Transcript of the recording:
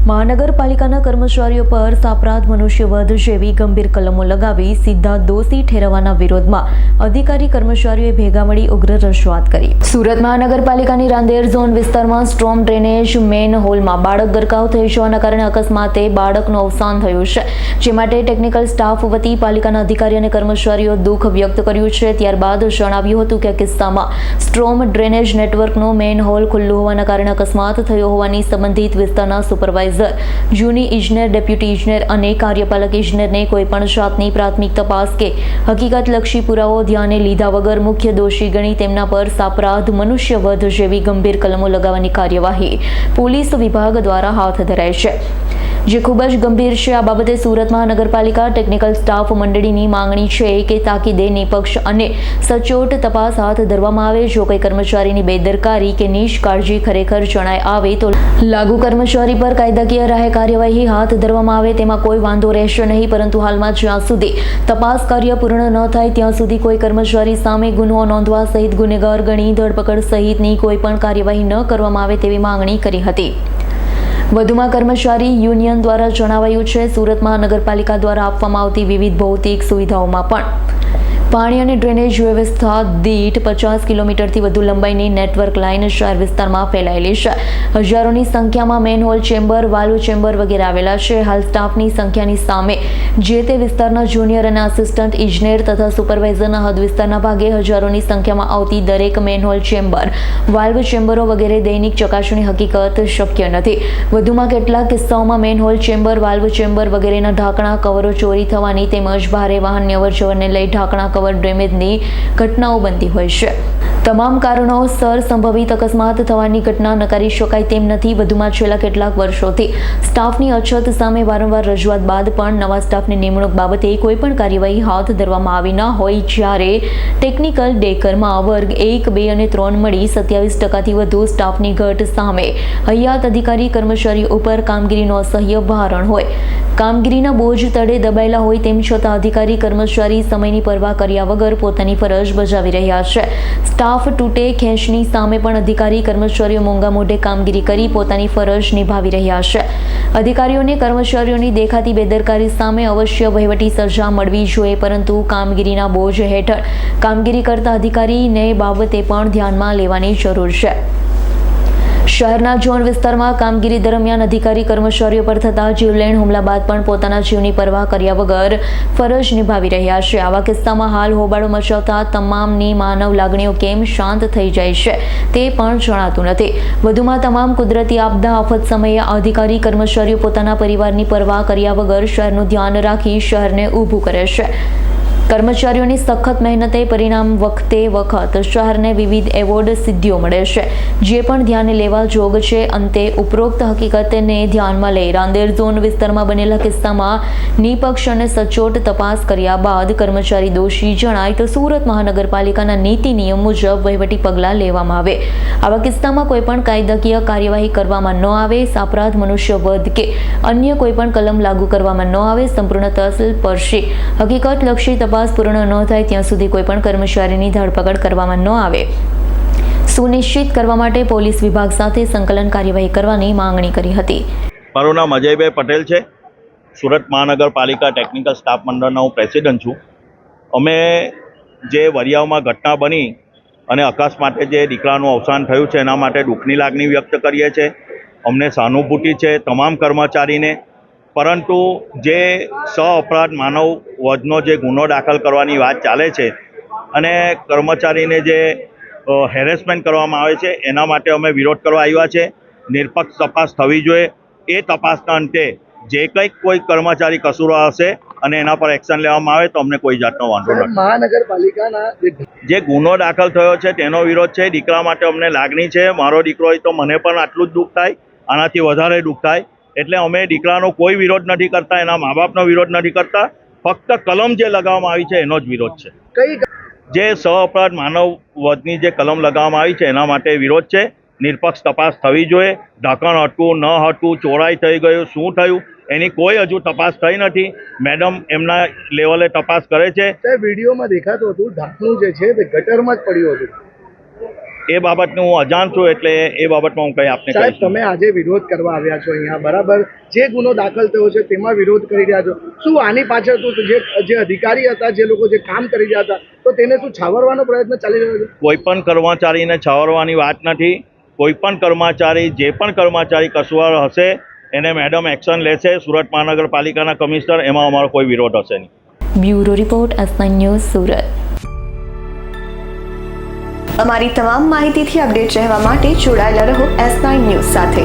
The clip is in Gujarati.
મહાનગરપાલિકાના કર્મચારીઓ પર સાપરાધ મનુષ્યવધ જેવી ગંભીર કલમો લગાવી સીધા દોષી ઠેરવવાના વિરોધમાં અધિકારી કર્મચારીઓએ ભેગા મળી ઉગ્ર રજૂઆત કરી। સુરત મહાનગરપાલિકાની રાંદેર ઝોન વિસ્તારમાં સ્ટ્રોમ ડ્રેનેજ મેન હોલમાં બાળક ગરકાવ થઈ જવાના કારણે અકસ્માતે બાળકનું અવસાન થયું છે, જે માટે ટેકનિકલ સ્ટાફ વતી પાલિકાના અધિકારી અને કર્મચારીઓ દુઃખ વ્યક્ત કર્યું છે। ત્યારબાદ જણાવ્યું હતું કે આ કિસ્સામાં સ્ટ્રોમ ડ્રેનેજ નેટવર્કનો મેન હોલ ખુલ્લું હોવાના કારણે અકસ્માત થયો હોવાની સંબંધિત વિસ્તારના સુપરવાઇઝર, જૂની ઇજનેર, ડેપ્યુટી ઇજનેર અને કાર્યપાલક ઇજનેરને કોઈપણ જાતની પ્રાથમિક તપાસ કે હકીકતલક્ષી પુરાવો ધ્યાને લીધા વગર મુખ્ય દોષી ગણી તેમના પર સાપરાધ મનુષ્યવધ જેવી ગંભીર કલમો લગાવવાની કાર્યવાહી પોલીસ વિભાગ દ્વારા હાથ ધરાઈ છે, જે ખૂબ જ ગંભીર છે। આ બાબતે સુરત મહાનગરપાલિકા ટેકનિકલ સ્ટાફ મંડળીની માંગણી છે કે તાકીદે નિષ્પક્ષ અને સચોટ તપાસ હાથ ધરવામાં આવે। જો કોઈ કર્મચારીની બેદરકારી કે નિષ્કાળજી ખરેખર જણાય આવે તો લાગુ કર્મચારી પર કાયદાકીય રાહે કાર્યવાહી હાથ ધરવામાં આવે તેમાં કોઈ વાંધો રહેશે નહીં, પરંતુ હાલમાં જ્યાં સુધી તપાસ કાર્ય પૂર્ણ ન થાય ત્યાં સુધી કોઈ કર્મચારી સામે ગુનો નોંધવા સહિત ગુનેગાર ગણી ધરપકડ સહિતની કોઈ પણ કાર્યવાહી ન કરવામાં આવે તેવી માંગણી કરી હતી। વધુમાં કર્મચારી યુનિયન દ્વારા જણાવાયું છે, સુરત મહાનગરપાલિકા દ્વારા આપવામાં આવતી વિવિધ ભૌતિક સુવિધાઓમાં પણ પાણી અને ડ્રેનેજ વ્યવસ્થા દીઠ 50 કિલોમીટરથી વધુ લંબાઈની નેટવર્ક લાઇન શહેર વિસ્તારમાં ફેલાયેલી છે। હજારોની સંખ્યામાં મેનહોલ ચેમ્બર, વાલ્વ ચેમ્બર વગેરે આવેલા છે। હાલ સ્ટાફની સંખ્યાની સામે જે તે વિસ્તારના જુનિયર અને આસિસ્ટન્ટ ઇજનેર તથા સુપરવાઇઝરના હદ વિસ્તારના ભાગે હજારોની સંખ્યામાં આવતી દરેક મેનહોલ ચેમ્બર, વાલ્વ ચેમ્બરો વગેરે દૈનિક ચકાસણી હકીકત શક્ય નથી। વધુમાં કેટલાક કિસ્સાઓમાં મેનહોલ ચેમ્બર, વાલ્વ ચેમ્બર વગેરેના ઢાંકણા કવરો ચોરી થવાની તેમજ ભારે વાહનની અવરજવરને લઈ ઢાંકણા કવર ડેમેજની ઘટનાઓ બનતી હોય છે। તમામ કારણોસર સંભવિત અકસ્માત થવાની ઘટના નકારી શકાય તેમ નથી। વધુમાં છેલ્લા કેટલાક વર્ષોથી સ્ટાફની અછત સામે વારંવાર રજૂઆત બાદ પણ નવા સ્ટાફની નિમણૂક બાબતે કોઈ પણ કાર્યવાહી હાથ ધરવામાં આવી ન હોય, જ્યારે ટેકનિકલ ડેકરમાં વર્ગ 1, 2 અને 3 મળી 27% વધુ સ્ટાફની ઘટ સામે હયાત અધિકારી કર્મચારીઓ ઉપર કામગીરીનો અસહ્ય ભારણ હોય, કામગીરીના બોજ તળે દબાયેલા હોય તેમ છતાં અધિકારી કર્મચારી સમયની પરવા કર્યા વગર પોતાની ફરજ બજાવી રહ્યા છે। સ્ટાફ તૂટે ખેંચની સામે પણ અધિકારી કર્મચારીઓ મોંઘા મોઢે કામગીરી કરી પોતાની ફરજ નિભાવી રહ્યા છે। અધિકારીઓને કર્મચારીઓની દેખાતી બેદરકારી સામે અવશ્ય વહીવટી સજા મળવી જોઈએ, પરંતુ કામગીરીના બોજ હેઠળ કામગીરી કરતા અધિકારીને બાબતે પણ ધ્યાનમાં લેવાની જરૂર છે। શહેરના ઝોન વિસ્તારમાં કામગીરી દરમિયાન અધિકારી કર્મચારીઓ પર થતા જીવલેણ હુમલા બાદ પણ પોતાના જીવની પરવા કર્યા વગર ફરજ નિભાવી રહ્યા છે। આવા કિસ્સામાં હાલ હોબાળો મચાવતા તમામની માનવ લાગણીઓ કેમ શાંત થઈ જાય છે તે પણ જણાતું નથી। વધુમાં તમામ કુદરતી આપદા આફત સમયે અધિકારી કર્મચારીઓ પોતાના પરિવારની પરવા કર્યા વગર શહેરનું ધ્યાન રાખી શહેરને ઊભું કરે છે। કર્મચારીઓની સખત મહેનતે પરિણામ વખતે વખત શહેરને વિવિધ એવોર્ડ સિદ્ધિઓ મળે છે, જે પણ ધ્યાને લેવા જોગ છે। અંતે ઉપરોક્ત હકીકતને ધ્યાનમાં લઈ રાંદેર ઝોન વિસ્તારમાં બનેલા કિસ્સામાં નિષ્પક્ષ અને સચોટ તપાસ કર્યા બાદ કર્મચારી દોષી જણાય તો સુરત મહાનગરપાલિકાના નીતિ નિયમ મુજબ વહીવટી પગલાં લેવામાં આવે। આવા કિસ્સામાં કોઈપણ કાયદાકીય કાર્યવાહી કરવામાં ન આવે, સાપરાધ મનુષ્યવધ કે અન્ય કોઈપણ કલમ લાગુ કરવામાં ન આવે। સંપૂર્ણ તલસ્પર્શી હકીકતલક્ષી તપાસ પૂર્ણ ન થાય ત્યાં સુધી કોઈ પણ કર્મચારીની ધરપકડ કરવામાં ન આવે સુનિશ્ચિત કરવા માટે પોલીસ વિભાગ સાથે સંકલન કાર્યવાહી કરવાની માંગણી કરી હતી। મારું નામ અજયભાઈ પટેલ છે। સુરત મહાનગરપાલિકા ટેકનિકલ સ્ટાફ મંડળનો હું પ્રેસિડન્ટ છું। અમે જે વરિયાવમાં ઘટના બની અને અકસ્માતે જે દીકરાનું અવસાન થયું છે એના માટે દુઃખની લાગણી વ્યક્ત કરીએ છીએ। અમને સહાનુભૂતિ છે તમામ કર્મચારીને, પરંતુ જે અપરાધ માનવ વધનો જે ગુનો દાખલ કરવાની વાત ચાલે છે અને કર્મચારીને જે હેરેસમેન્ટ કરવામાં આવે છે એના માટે અમે વિરોધ કરવા આવ્યા છે। નિષ્પક્ષ તપાસ થવી જોઈએ। એ તપાસના અંતે જે કંઈક કોઈ કર્મચારી કસૂરવાર હશે અને એના પર એક્શન લેવામાં આવે તો અમને કોઈ જાતનો વાંધો નથી। મહાનગરપાલિકાના જે ગુનો દાખલ થયો છે તેનો વિરોધ છે। દીકરા માટે અમને લાગણી છે। મારો દીકરો હોય તો મને પણ આટલું જ દુઃખ થાય, આનાથી વધારે દુઃખ થાય। એટલે અમે દીકરાનો કોઈ વિરોધ નથી કરતા, એના મા બાપનો વિરોધ નથી કરતા, ફક્ત કલમ જે લગાવવામાં આવી છે એનો જ વિરોધ છે। જે અપરાધ માનવ વધની જે કલમ લગાવવામાં આવી છે એના માટે વિરોધ છે। નિષ્પક્ષ તપાસ થવી જોઈએ। ઢાંકણ હટવું ન હટવું, ચોરાઈ થઈ ગયું, શું થયું એની કોઈ હજુ તપાસ થઈ નથી। મેડમ એમના લેવલે તપાસ કરે છે। વિડીયોમાં દેખાતું હતું ઢાંકણું જે છે તે ગટરમાં જ પડ્યું હતું। એ બાબતનું હું અજાણ છું, એટલે એ બાબતમાં હું કંઈ આપને સાહેબ, કહીશ નહીં. તમે આજે વિરોધ કરવા આવ્યા છો અહીંયા, બરાબર? જે ગુનો દાખલ થયો છે તેમાં વિરોધ કરી રહ્યા છો. શું આની પાછળ શું જે અધિકારી હતા, જે લોકો જે કામ કરી રહ્યા હતા, તો તેને શું છાવરવાનો પ્રયત્ન ચાલી રહ્યો છે? કોઈ પણ કર્મચારીને છાવરવાની વાત નથી. કોઈ પણ કર્મચારી, જે પણ કર્મચારી કસૂરવાર હશે એને મેડમ એક્શન લેશે. સુરત મહાનગરપાલિકાના કમિશનર, એમાં અમારો કોઈ વિરોધ હશે નહીં. Bureau report S9 news Surat. અમારી તમામ માહિતીથી અપડેટ રહેવા માટે જોડાયેલા રહો S9 ન્યૂઝ સાથે.